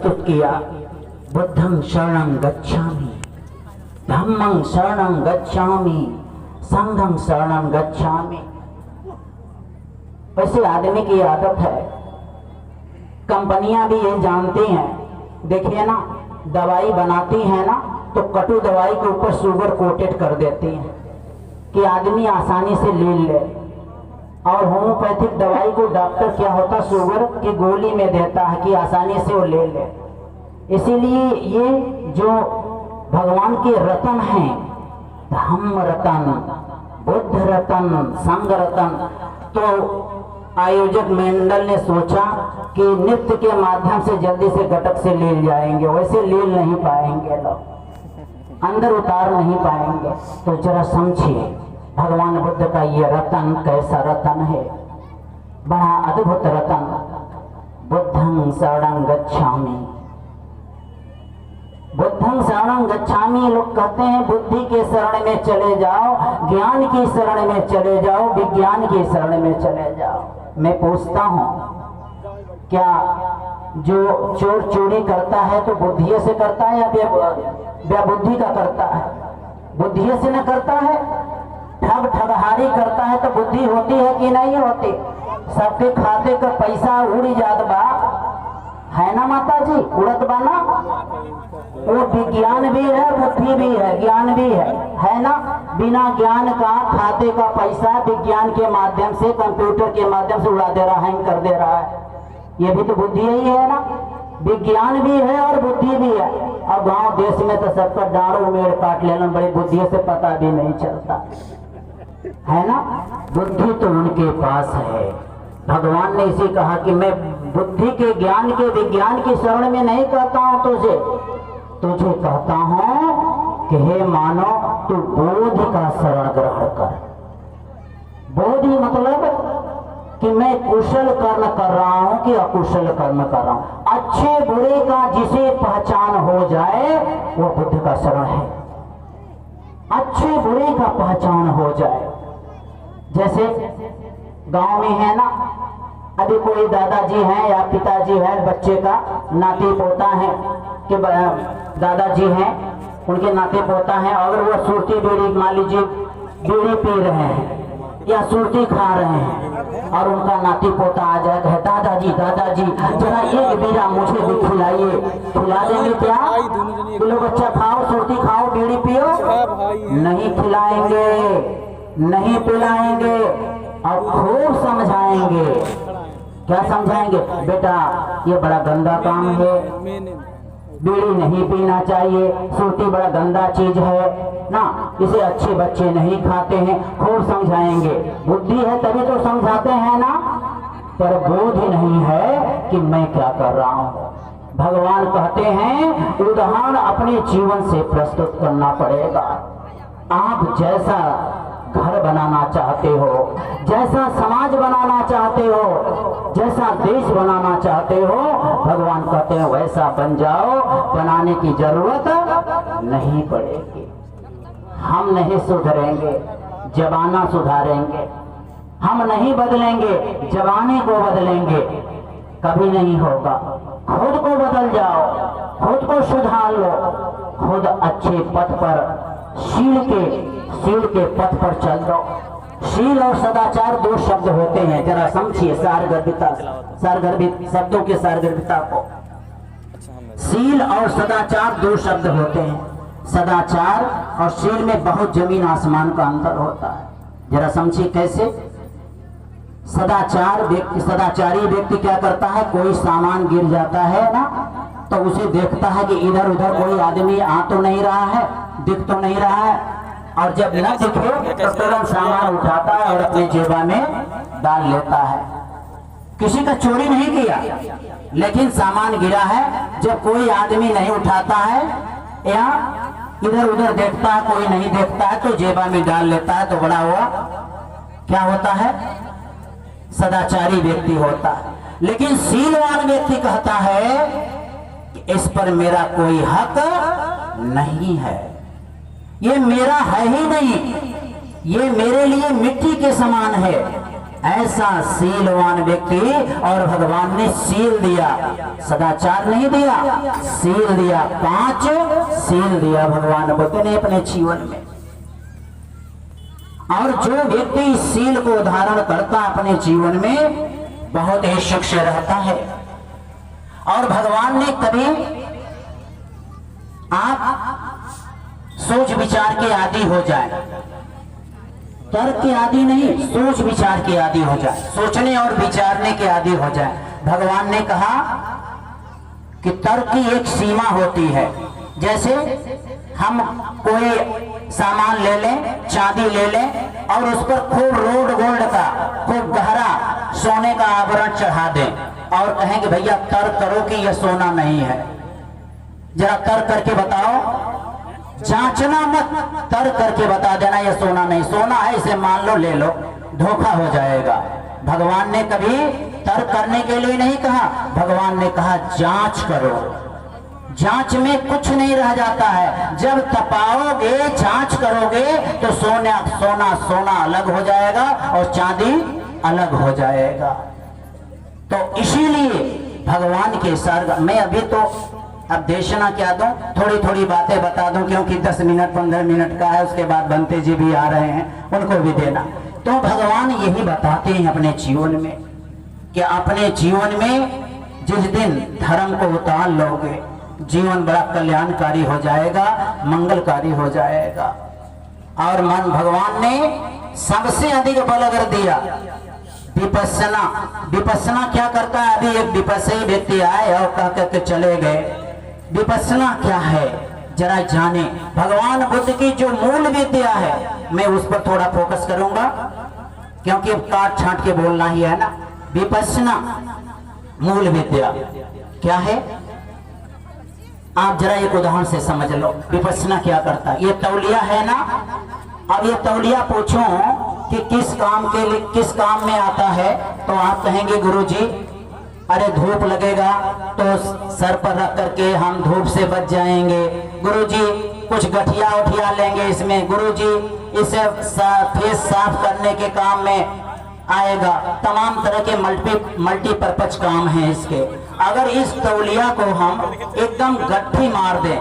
प्रस्तुत किया, बुद्धं शरणं गच्छामि, धम्मं शरणं गच्छामि, संघं शरणं गच्छामि। वैसे आदमी की आदत है, कंपनियां भी ये जानती हैं, देखिए ना, दवाई बनाती हैं ना तो कटु दवाई के ऊपर शुगर कोटेड कर देती हैं कि आदमी आसानी से ले ले। और होम्योपैथिक दवाई को डॉक्टर क्या होता, शुगर की गोली में देता है कि आसानी से वो ले ले। इसीलिए ये जो भगवान के रतन हैं, धम्म रतन, बुद्ध रतन, संघ रतन, तो आयोजक मंडल ने सोचा कि नृत्य के माध्यम से जल्दी से घटक से ले जाएंगे, वैसे ले नहीं पाएंगे लोग, अंदर उतार नहीं पाएंगे। तो जरा समझिए भगवान बुद्ध का ये रतन कैसा रतन है, बड़ा अद्भुत रतन। बुद्धं शरणं गच्छामि, बुद्धं शरणं गच्छामि। लोग कहते हैं बुद्धि के शरण में चले जाओ, ज्ञान की शरण में चले जाओ, विज्ञान की शरण में चले जाओ। मैं पूछता हूँ, क्या जो चोर चोरी करता है तो बुद्धि से करता है या बुद्धि का करता है? बुद्धि से न करता है। ठग ठगहारी करता है तो बुद्धि होती है कि नहीं होती? सबके खाते का पैसा उड़ जात बा, है ना माता जी, उड़त बा ना। वो विज्ञान भी है, बुद्धि भी है, ज्ञान भी है ना। बिना ज्ञान का खाते का पैसा विज्ञान के माध्यम से, कंप्यूटर के माध्यम से उड़ा दे रहा है, हैंग कर दे रहा है। ये भी तो बुद्धि ही है ना। विज्ञान भी है और बुद्धि भी है। और गांव देश में तो सबका डांड उमेड़ काट लेना, बड़ी बुद्धि से पता भी नहीं चलता, है ना। बुद्धि तो उनके पास है। भगवान ने इसी कहा कि मैं बुद्धि के, ज्ञान के, विज्ञान की शरण में नहीं कहता हूं तुझे कहता हूं कि हे मानव, तू बोधि का शरण ग्रहण कर। बोधि मतलब कि मैं कुशल कर्म कर रहा हूं कि अकुशल कर्म कर रहा हूं। अच्छे बुरे का जिसे पहचान हो जाए वो बुद्ध का शरण है। अच्छे बुरे का पहचान हो जाए। जैसे गांव में है ना, अभी कोई दादाजी हैं या पिताजी है, बच्चे का नाती पोता है कि दादाजी हैं, उनके नाते पोता हैं, अगर वो सुरती बीड़ी, मान लीजिए बीड़ी पी रहे हैं या सुरती खा रहे हैं और उनका नाती पोता आ जाए, कहे दादाजी दादाजी जरा एक बीड़ा मुझे भी खिलाइए। खिला देंगे क्या? बोलो बच्चा खाओ, सुरती खाओ, बीड़ी पियो, नहीं खिलाएंगे, नहीं पिलाएंगे और खूब समझाएंगे। क्या समझाएंगे? बेटा ये बड़ा गंदा काम है, बीड़ी नहीं पीना चाहिए, सुरती बड़ा गंदा चीज है ना, इसे अच्छे बच्चे नहीं खाते हैं। खूब समझाएंगे। बुद्धि है तभी तो समझाते हैं ना, पर बोध ही नहीं है कि मैं क्या कर रहा हूं। भगवान कहते हैं उदाहरण अपने जीवन से प्रस्तुत करना पड़ेगा। आप जैसा घर बनाना चाहते हो, जैसा समाज बनाना चाहते हो, जैसा देश बनाना चाहते हो, भगवान कहते हैं वैसा बन जाओ, बनाने की जरूरत नहीं पड़ेगी। हम नहीं सुधरेंगे, जमाना सुधारेंगे। हम नहीं बदलेंगे, जमाने को बदलेंगे, कभी नहीं होगा। खुद को बदल जाओ, खुद को सुधार लो, खुद अच्छे पथ पर, शील के पथ पर चल दो। शील और सदाचार दो शब्द होते हैं, जरा समझिए सारगर्भिता, सारगर्भित शब्दों के सारगर्भिता को। शील और सदाचार दो शब्द होते हैं। सदाचार और शील में बहुत जमीन आसमान का अंतर होता है। जरा समझिए कैसे। सदाचारी व्यक्ति क्या करता है, कोई सामान गिर जाता है ना तो उसे देखता है कि इधर उधर कोई आदमी आ तो नहीं रहा है, दिख तो नहीं रहा है, और जब न दिखे तो तुरंत सामान उठाता है और अपनी जेबा में डाल लेता है। किसी का चोरी नहीं किया लेकिन सामान गिरा है, जब कोई आदमी नहीं उठाता है या इधर उधर देखता है, कोई नहीं देखता है तो जेबा में डाल लेता है, तो बड़ा हुआ क्या होता है, सदाचारी व्यक्ति होता है। लेकिन शीलवान व्यक्ति कहता है कि इस पर मेरा कोई हक नहीं है, ये मेरा है ही नहीं, ये मेरे लिए मिट्टी के समान है, ऐसा शीलवान व्यक्ति, और भगवान ने शील दिया, सदाचार नहीं दिया, शील दिया, 5 शील दिया भगवान बुद्ध ने अपने जीवन में। और जो व्यक्ति इस शील को धारण करता अपने जीवन में बहुत ही सुख रहता है। और भगवान ने कभी, आप सोच विचार के आदी हो जाए, तर्क के आदी नहीं, सोच विचार के आदी हो जाए, सोचने और विचारने के आदी हो जाए। भगवान ने कहा कि तर्क की एक सीमा होती है। जैसे हम कोई सामान ले लें, चांदी ले लें और उस पर खूब रोड गोल्ड का खूब गहरा सोने का आभरण चढ़ा दें और कहें कि भैया तर्क करो कि यह सोना नहीं है, जरा तर्क करके बताओ, जांचना मत, तर्क करके बता देना यह सोना नहीं, सोना है इसे मान लो, ले लो, धोखा हो जाएगा। भगवान ने कभी तर्क करने के लिए नहीं कहा, भगवान ने कहा जांच करो। जांच में कुछ नहीं रह जाता है, जब तपाओगे, जांच करोगे तो सोना अलग हो जाएगा और चांदी अलग हो जाएगा। तो इसीलिए भगवान के सर्ग में अभी तो अब देशना क्या दूं, थोड़ी थोड़ी बातें बता दूं, क्योंकि 10 मिनट 15 मिनट का है, उसके बाद बनते जी भी आ रहे हैं, उनको भी देना। तो भगवान यही बताते हैं अपने जीवन में कि अपने जीवन में जिस दिन धर्म को उतार लोगे, जीवन बड़ा कल्याणकारी हो जाएगा, मंगलकारी हो जाएगा। और मन भगवान ने सबसे अधिक बल अगर दिया विपस्सना। विपस्सना क्या करता है? अभी एक विपस्सी व्यक्ति आए और कह करके चले गए। विपस्सना क्या है जरा जाने। भगवान बुद्ध की जो मूल विद्या है, मैं उस पर थोड़ा फोकस करूंगा, क्योंकि अब काट छांट के बोलना ही है ना। विपस्सना मूल विद्या क्या है, आप जरा एक उदाहरण से समझ लो। विपस्सना क्या करता है? ये तौलिया है ना, अब ये तौलिया पूछो कि किस काम के लिए, किस काम में आता है, तो आप कहेंगे गुरुजी अरे धूप लगेगा तो सर पर रख करके हम धूप से बच जाएंगे, गुरुजी कुछ गठिया उठिया लेंगे इसमें, गुरुजी इसे फेस साफ करने के काम में आएगा। तमाम तरह के मल्टीपर्पज काम हैं इसके। अगर इस तौलिया को हम एकदम गट्ठी मार दें,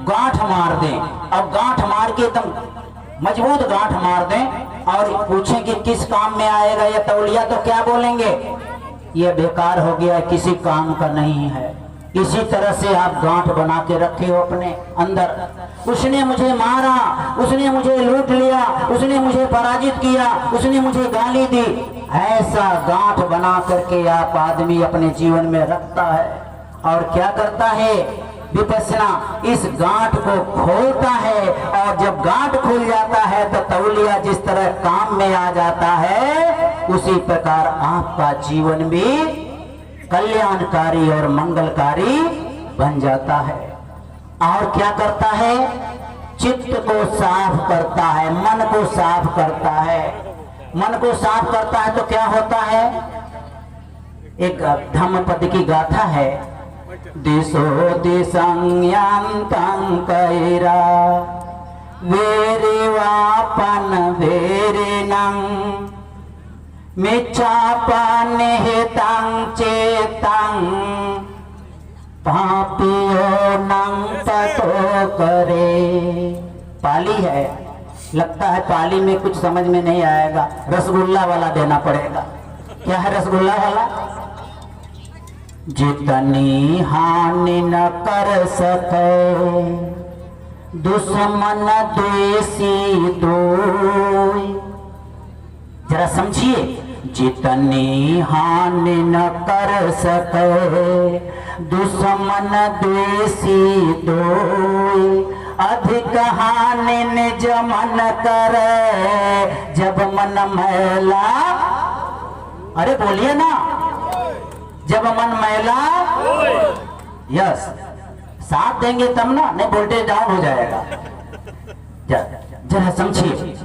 गांठ मार दें, और गांठ मार के एकदम मजबूत गांठ मार दें और पूछें कि किस काम में आएगा यह तौलिया, तो क्या बोलेंगे? यह बेकार हो गया, किसी काम का नहीं है। इसी तरह से आप गांठ बना के रखे हो अपने अंदर। उसने मुझे मारा, उसने मुझे लूट लिया, उसने मुझे पराजित किया, उसने मुझे गाली दी, ऐसा गांठ बना करके आप आदमी अपने जीवन में रखता है। और क्या करता है? विपस्सना इस गांठ को खोलता है, और जब गांठ खुल जाता है तो तौलिया जिस तरह काम में आ जाता है, उसी प्रकार आपका जीवन भी कल्याणकारी और मंगलकारी बन जाता है। और क्या करता है? चित्त को साफ करता है, मन को साफ करता है। मन को साफ करता है तो क्या होता है? एक धम्मपद की गाथा है, दिशो दिशं यान्तं कैरा वेरिवापन वेरिनं मिच्छापनिहितं चेतं पापियो नं ततो करे। पाली है, लगता है पाली में कुछ समझ में नहीं आएगा, रसगुल्ला वाला देना पड़ेगा। क्या है रसगुल्ला वाला? जितनी हानि न कर सके दुश्मन द्वेषी दोई। जरा समझिए, जितनी हानि न कर सके दुश्मन द्वेषी दोई। अधिक हानि निज मन करे जब मन मैला। अरे बोलिए ना, जब मन मैला। यस, साथ देंगे तब ना, नहीं वोल्टेज डाउन हो जाएगा। जरा समझिए,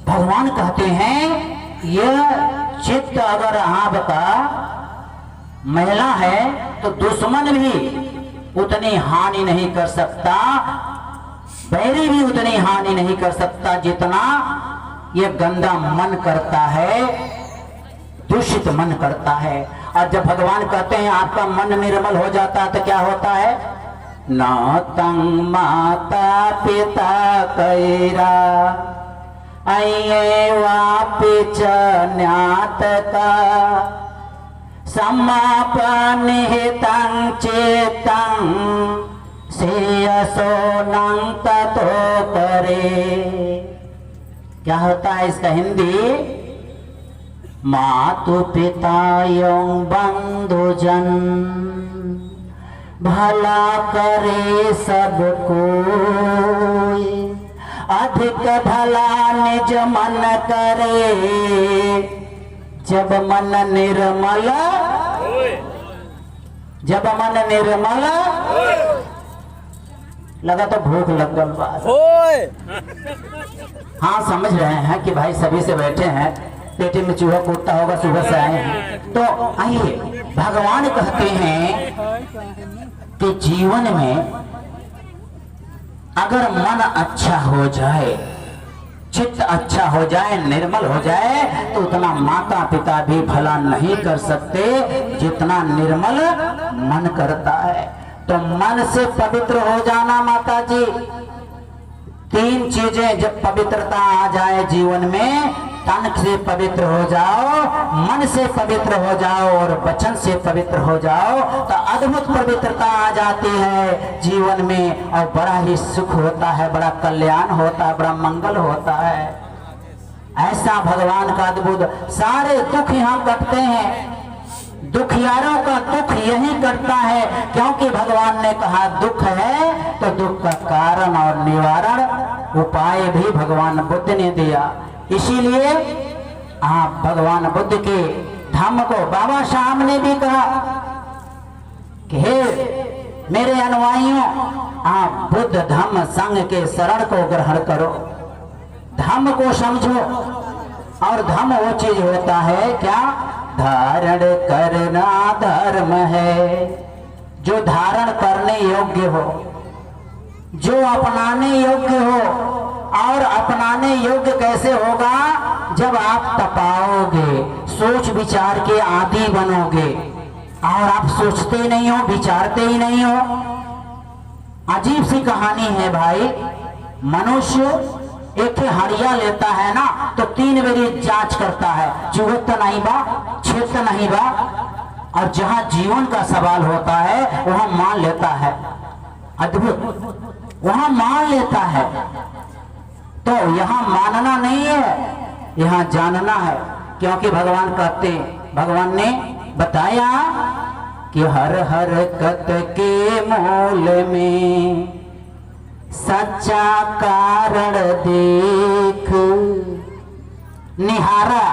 भगवान कहते हैं यह चित्त अगर आपका मैला है तो दुश्मन भी उतनी हानि नहीं कर सकता, बैरी भी उतनी हानि नहीं कर सकता जितना ये गंदा मन करता है। दूषित मन करता है। और जब भगवान कहते हैं आपका मन निर्मल हो जाता है तो क्या होता है? न तंग माता पिता कैरा अये वापिच न्यात का समापन हितं चेतं श्रेयसो ततो करे। क्या होता है इसका हिंदी? मातु पिता एवं बंधुजन भला करे सबको, अधिक भला निज मन करे, जब मन निर्मल, जब मन निर्मल। लगा तो भूख लग गल बात। हाँ समझ रहे हैं कि भाई सभी से बैठे हैं, पेटे में चूहा कूदता होगा, सुबह से आए हैं। तो आइए, भगवान कहते हैं कि जीवन में अगर मन अच्छा हो जाए, चित्त अच्छा हो जाए, निर्मल हो जाए, तो उतना माता पिता भी भला नहीं कर सकते जितना निर्मल मन करता है। तो मन से पवित्र हो जाना माता जी, तीन चीजें जब पवित्रता आ जाए जीवन में, तन से पवित्र हो जाओ, मन से पवित्र हो जाओ और वचन से पवित्र हो जाओ, तो अद्भुत पवित्रता आ जाती है जीवन में और बड़ा ही सुख होता है, बड़ा कल्याण होता है, बड़ा मंगल होता है। ऐसा भगवान का अद्भुत, सारे दुख यहाँ कटते हैं। दुखियारों का दुख यही कटता है, क्योंकि भगवान ने कहा दुख है तो दुख का कारण और निवारण उपाय भी भगवान बुद्ध ने दिया। इसीलिए आप भगवान बुद्ध के धम्म को, बाबा श्याम ने भी कहा कि हे मेरे अनुयायियों, आप बुद्ध धम्म संघ के शरण को ग्रहण करो, धम्म को समझो। और धम्म वो चीज होता है क्या? धारण करना धर्म है, जो धारण करने योग्य हो, जो अपनाने योग्य हो। और अपनाने योग्य कैसे होगा? जब आप तपाओगे, सोच विचार के आदी बनोगे, और आप सोचते ही नहीं हो, विचारते ही नहीं हो। अजीब सी कहानी है भाई। मनुष्य एक हड़िया लेता है ना, तो 3 बारी जांच करता है, चुहत नहीं बा, छेद नहीं बा। और जहां जीवन का सवाल होता है वहां मान लेता है। अद्भुत, वहां मान लेता है। तो यहाँ मानना नहीं है, यहाँ जानना है। क्योंकि भगवान कहते, भगवान ने बताया कि हर हरकत के मूल में सच्चा कारण देख। निहारा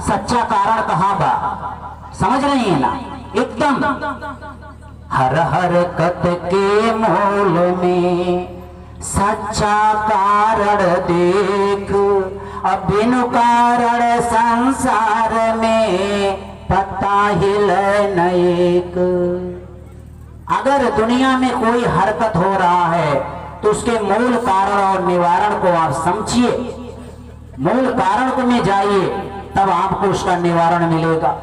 सच्चा कारण कहाँ बा, समझ रही है ना? एकदम हर हरकत के मूल में सच्चा कारण देख, अब बिनु कारण संसार में पता हिल एक। अगर दुनिया में कोई हरकत हो रहा है तो उसके मूल कारण और निवारण को आप समझिए, मूल कारण को में जाइए, तब आपको उसका निवारण मिलेगा।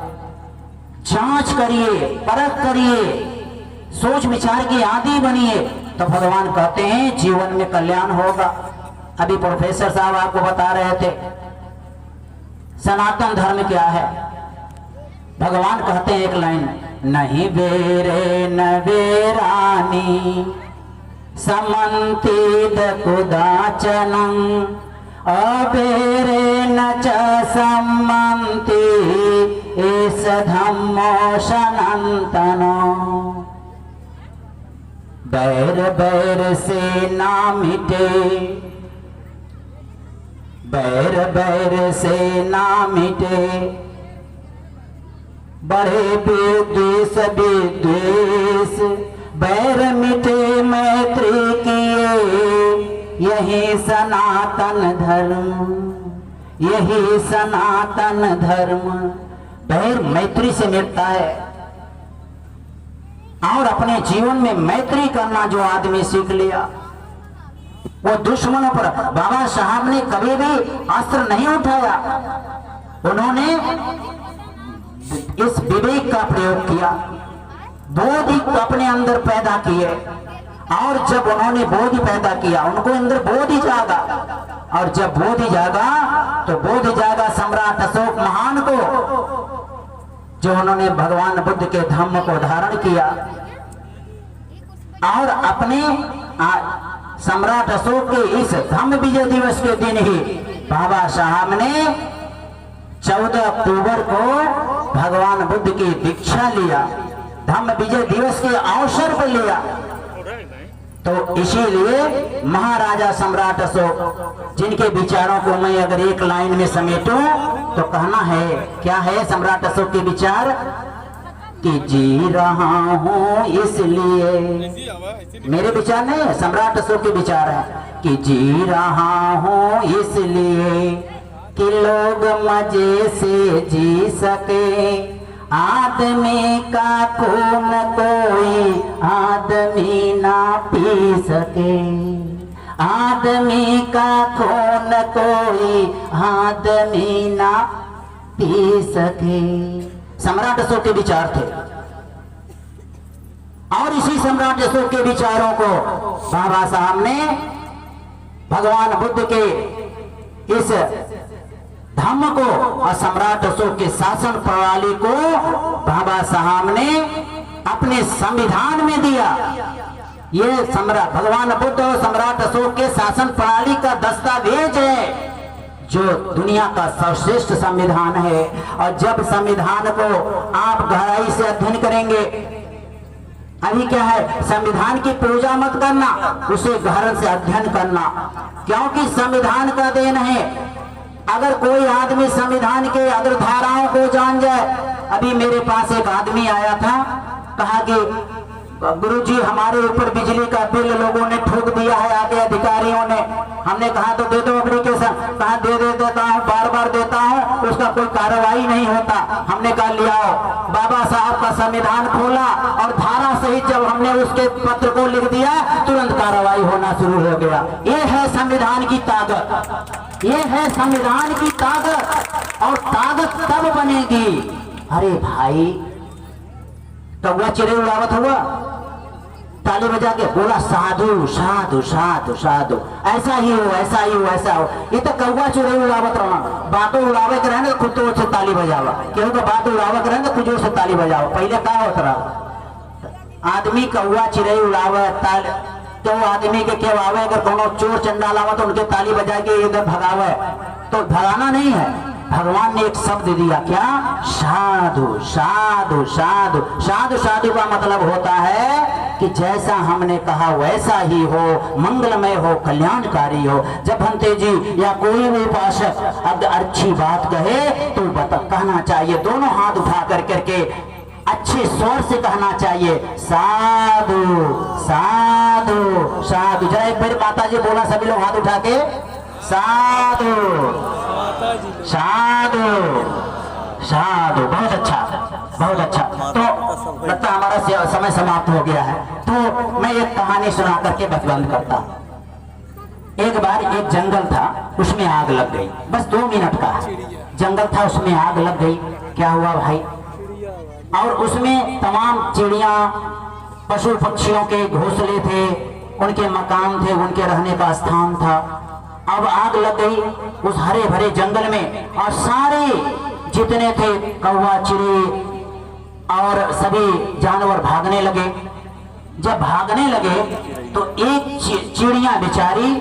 जांच करिए, परख करिए, सोच विचार की आदी बनिए, तो भगवान कहते हैं जीवन में कल्याण होगा। अभी प्रोफेसर साहब आपको बता रहे थे सनातन धर्म क्या है। भगवान कहते हैं एक लाइन, नहीं बेरे न बेरानी समन्तिद कुदाचनं, अबेरे न च सम्मन्ति एस धम्मो सनातनो। बैर बैर से ना मिटे, बैर बैर से ना मिटे, बढ़े विद्वेष विद्वेष, बैर मिटे मैत्री किए, यही सनातन धर्म, यही सनातन धर्म। बैर मैत्री से मिटता है, और अपने जीवन में मैत्री करना जो आदमी सीख लिया, वो दुश्मनों पर, बाबा साहब ने कभी भी अस्त्र नहीं उठाया। उन्होंने इस विवेक का प्रयोग किया, बोधि अपने अंदर पैदा किए, और जब उन्होंने बोधि पैदा किया उनको अंदर बोधि जागा, और जब बोधि जागा तो बोधि जागा सम्राट अशोक महान को, जो उन्होंने भगवान बुद्ध के धम्म को धारण किया, और अपने सम्राट अशोक के इस धम्म विजय दिवस के दिन ही बाबा साहब ने 14 अक्टूबर को भगवान बुद्ध की दीक्षा लिया, धम्म विजय दिवस के अवसर पर लिया। तो इसीलिए महाराजा सम्राट अशोक, जिनके विचारों को मैं अगर एक लाइन में समेटूं तो कहना है, क्या है सम्राट अशोक के विचार? कि जी रहा हूं इसलिए, मेरे विचार नहीं है, सम्राट अशोक के विचार है कि जी रहा हूं इसलिए कि लोग मजे से जी सके, आदमी का खून कोई आदमी ना पी सके, आदमी का खून कोई आदमी ना पी सके। सम्राट अशोक के विचार थे, और इसी सम्राट अशोक के विचारों को बाबा साहब ने भगवान बुद्ध के इस धम्म को और सम्राट अशोक के शासन प्रणाली को बाबा साहब ने अपने संविधान में दिया। ये सम्राट भगवान बुद्ध और सम्राट अशोक के शासन प्रणाली का दस्तावेज है, जो दुनिया का सर्वश्रेष्ठ संविधान है। और जब संविधान को आप गहराई से अध्ययन करेंगे, अभी क्या है, संविधान की पूजा मत करना, उसे गहराई से अध्ययन करना, क्योंकि संविधान का देन है। अगर कोई आदमी संविधान के अगर धाराओं को जान जाए, अभी मेरे पास एक आदमी आया था, कहा कि गुरुजी हमारे ऊपर बिजली का बिल लोगों ने ठोक दिया है, आगे अधिकारियों ने। हमने कहा तो दे दो एप्लीकेशन, कहा दे देता हूँ, बार बार देता हूँ, उसका कोई कार्रवाई नहीं होता। हमने कहा ले आओ, बाबा साहब का संविधान खोला और धारा सहित जब हमने उसके पत्र को लिख दिया, तुरंत कार्रवाई होना शुरू हो गया। ये है संविधान की ताकत, ये है संविधान की ताकत। और ताकत तब बनेगी, अरे भाई कौवा चिड़ै उड़ावत हुआ, ताली बजा के बोला साधु साधु साधु साधु, ऐसा ही हो ऐसा ही हो ऐसा हो। ये तो कौवा चिड़ै उड़ावत रहा, बातों उड़ावे के रहने खुद तो से ताली बजावा, केहू का बात उड़ावे के रहने खुद से ताली बजावा। पहले क्या होता रहा, आदमी कौवा चिड़ै उड़ावे, तो आदमी के क्यों आवे, अगर कोनो चोर चंडाल आवा तो उनके ताली बजा के इधर भगावे, तो भगाना नहीं है। भगवान ने एक शब्द दिया, क्या? साधु साधु साधु। साधु साधु का मतलब होता है कि जैसा हमने कहा वैसा ही हो, मंगलमय हो, कल्याणकारी हो। जब भंते जी या कोई भी उपासक अब अच्छी बात कहे तो कहना चाहिए, दोनों हाथ उठा करके अच्छे स्वर से कहना चाहिए, साधु साधु साधु। जरा एक बार माता जी बोला, सभी लोग हाथ उठा के, साधु साधु साधु। बहुत अच्छा बहुत अच्छा। तो लगता हमारा समय समाप्त हो गया है, तो मैं एक कहानी सुना करके बस बंद करता। एक बार एक जंगल था, उसमें आग लग गई, बस 2 मिनट का जंगल था, उसमें आग लग गई। क्या हुआ भाई, और उसमें तमाम चिड़िया पशु पक्षियों के घोंसले थे, उनके मकान थे, उनके रहने का स्थान था। अब आग लग गई उस हरे भरे जंगल में, और सारे जितने थे कौवा चिड़ै और सभी जानवर भागने लगे। जब भागने लगे तो एक चिड़िया बेचारी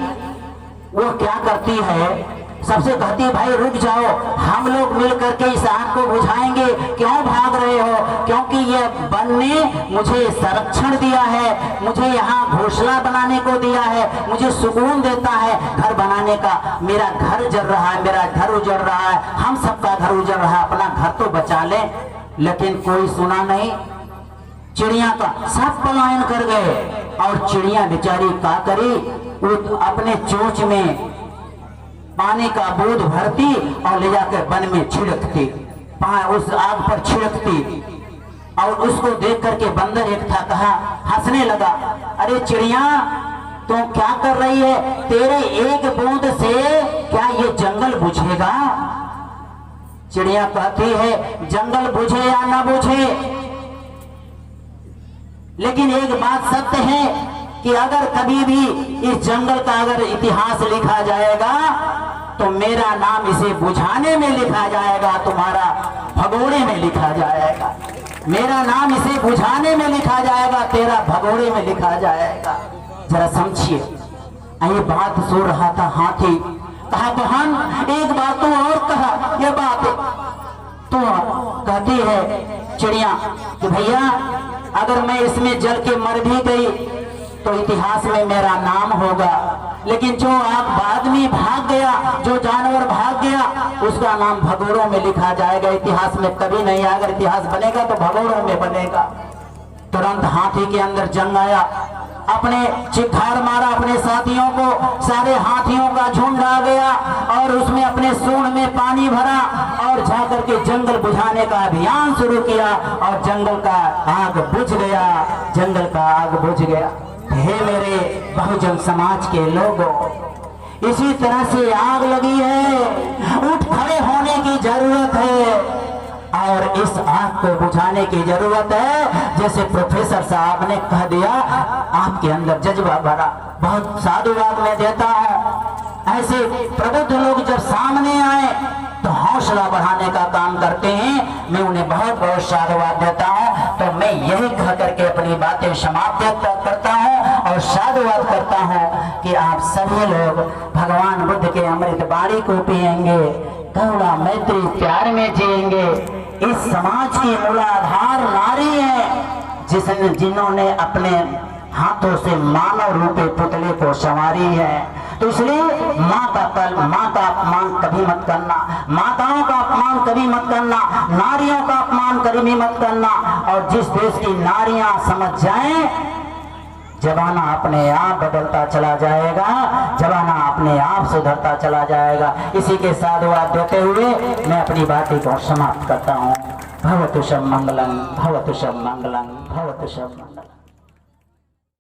वो क्या करती है, सबसे कहती है भाई रुक जाओ, हम लोग मिल करके इस आग को बुझाएंगे, क्यों भाग रहे हो? क्योंकि ये वन ने मुझे संरक्षण दिया है, मुझे यहाँ घोंसला बनाने को दिया है, मुझे सुकून देता है घर बनाने का। मेरा घर जल रहा है, मेरा घर उजड़ रहा है, हम सबका घर उजड़ रहा है, अपना घर तो बचा ले। लेकिन कोई सुना नहीं, चिड़िया का सब पलायन कर गए। और चिड़िया बेचारी क्या करी, वो अपने चोंच में पानी का बूंद भरती और ले जाकर वन में छिड़कती, उस आग पर छिड़कती। और उसको देख करके बंदर एक था, कहा, हंसने लगा, अरे चिड़िया तो क्या कर रही है, तेरे एक बूंद से क्या ये जंगल बुझेगा? चिड़िया कहती है जंगल बुझे या ना बुझे, लेकिन एक बात सत्य है कि अगर कभी भी इस जंगल का अगर इतिहास लिखा जाएगा तो मेरा नाम इसे बुझाने में लिखा जाएगा, तुम्हारा भगोड़े में लिखा जाएगा। मेरा नाम इसे बुझाने में लिखा जाएगा, तेरा भगोड़े में लिखा जाएगा। जरा समझिए। ये बात सुन रहा था हाथी। कहा बहन एक बात तो और कहा, ये बात तो कहती है चिड़िया कि भैया अगर मैं इसमें जल के मर भी गई तो इतिहास में मेरा नाम होगा, लेकिन जो आदमी भाग गया, जो जानवर भाग गया, उसका नाम भगोड़ों में लिखा जाएगा, इतिहास में कभी नहीं। अगर इतिहास बनेगा तो भगोड़ों में बनेगा। तुरंत हाथी के अंदर जंग आया, अपने चित्कार मारा अपने साथियों को, सारे हाथियों का झुंड आ गया और उसमें अपने सूंड में पानी भरा और जाकर के जंगल बुझाने का अभियान शुरू किया और जंगल का आग बुझ गया, जंगल का आग बुझ गया। हे मेरे बहुजन समाज के लोगों, इसी तरह से आग लगी है, उठ खड़े होने की जरूरत है और इस आग को बुझाने की जरूरत है। जैसे प्रोफेसर साहब ने कह दिया, आपके अंदर जज्बा भरा, बहुत साधुवाद में देता हूं। ऐसे प्रबुद्ध लोग जब सामने आए तो हौसला बढ़ाने का काम करते हैं, मैं उन्हें बहुत बहुत साधुवाद देता हूं। तो मैं यही कह करके अपनी बातें समाप्त करता हूं और साधुवाद करता हूं कि आप सभी लोग भगवान बुद्ध के अमृत वाणी को पिएंगे, करुणा मैत्री प्यार में जिएंगे। इस समाज की मूलाधार नारी है जिन्होंने अपने हाथों से मानव रूपी पुतले को संवारी है। तो इसलिए माँ का अपमान कभी मत करना, माताओं का अपमान कभी मत करना, नारियों का अपमान कभी मत करना। और जिस देश की नारियां समझ जाएं, जमाना अपने आप बदलता चला जाएगा, जमाना अपने आप सुधरता चला जाएगा। इसी के साधुवाद देते हुए मैं अपनी बातें को समाप्त करता हूँ। भवतु सब मंगलम, भवतु सब मंगलम, भवतु सब मंगलम।